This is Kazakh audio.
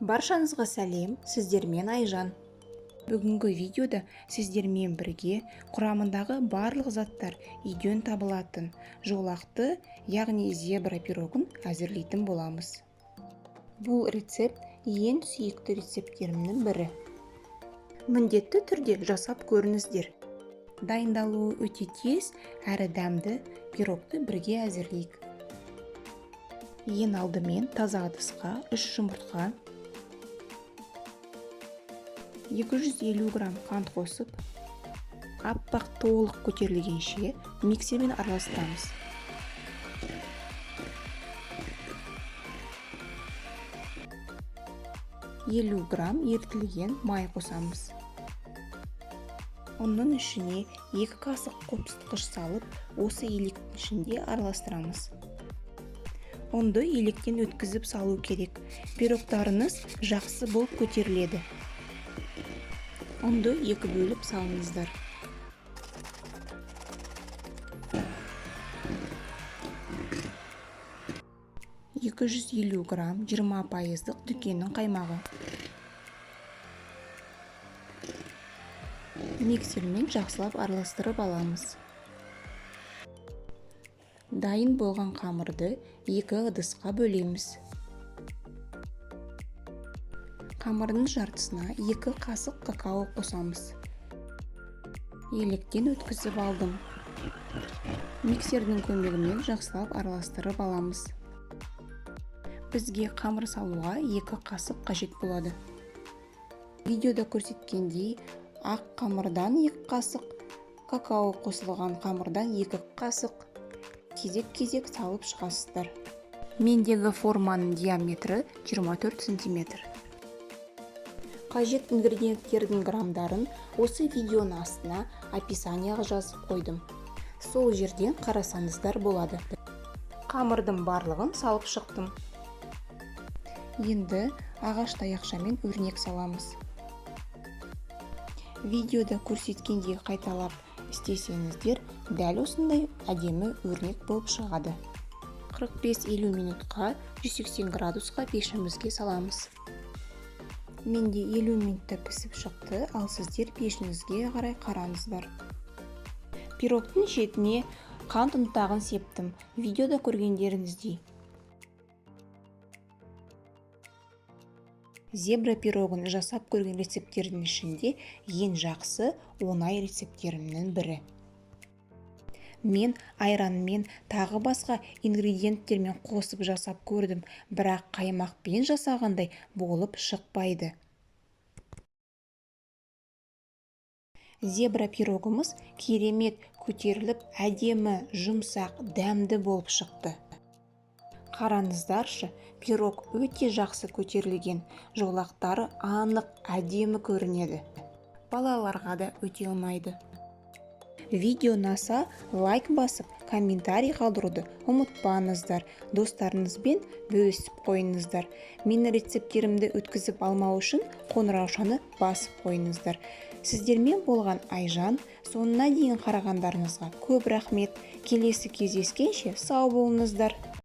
Баршаңызға сәлем, сіздермен Айжан. Бүгінгі видеода сіздермен бірге құрамындағы барлық заттар үйден табылатын жолақты, яғни зебра пирогын әзірлейтін боламыз. Бұл рецепт ең сүйікті рецепттерімнің бірі. Міндетті түрде жасап көріңіздер. Дайындалуы өте тез әрі дәмді пирогты бірге әзірлейік. Ең алдымен таза ыдысқа 3 жұмыртқа, 250 грамм қант қосып, аппақ толық көтерілгенше миксермен араластырамыз. Елу грамм ерітілген май қосамыз. Оның ішіне 2 қасық қопсытқыш салып, осы електің ішінде араластырамыз. Онды електен өткізіп салу керек. Пирогтарыңыз жақсы болып көтеріледі. Онды 2 бөліп салыңыздар. «250 грамм 20% дүкеннің қаймағы. Миксермен жақсылап араластырып аламыз. Дайын болған қамырды 2 ыдысқа бөлеміз. Қамырдың жартысына 2 қасық какао қосамыз. Електен өткізіп алдым. Миксердің көмегімен жақсылап араластырып аламыз. Бізге қамыр салуға 2 қасық қажет болады. Видеода көрсеткендей, ақ қамырдан 2 қасық, какао қосылған қамырдан 2 қасық кезек-кезек салып шығасыздар. Мендегі форманың диаметрі 24 см. Қажет ингредиенттердің граммдарын осы видеоның астына описанияға жазып қойдым. Сол жерден қарасаңыздар болады. Қамырдың барлығын салып шықтым. Енді ағаш таяқшамен өрнек саламыз. Видеода көрсеткендей қайталап істесеңіздер, дәл осындай әдемі өрнек болып шығады. 45-50 минутқа 180 градусқа пешімізге саламыз. Менде 50 минутта пісіп шықты, ал сіздер пешіңізге қарай қараңыздар. Пирогтың шетіне қант ұнтағын септім, видеода көргендеріңіздей. Зебра пирогын жасап көрген рецепттердің ішінде ең жақсы оңай рецепттерімнің бірі. Мен айранмен тағы басқа ингредиенттермен қосып жасап көрдім, бірақ қаймақпен жасағандай болып шықпайды. Зебра пирогымыз керемет көтеріліп, әдемі, жұмсақ, дәмді болып шықты. Қараңыздаршы, пирог өте жақсы көтерілген, жолақтары анық, әдемі көрінеді. Балаларға да өте ұнайды. Видео ұнаса, лайк басып, комментарий қалдыруды ұмытпаңыздар. Достарыңызбен бөлісіп қойыңыздар. Менің рецепттерімді өткізіп алмау үшін қоңыраушаны басып қойыңыздар. Сіздермен болған Айжан. Соңына дейін қарағандарыңызға көп рахмет. Келесі кездескенше сау болыңыздар.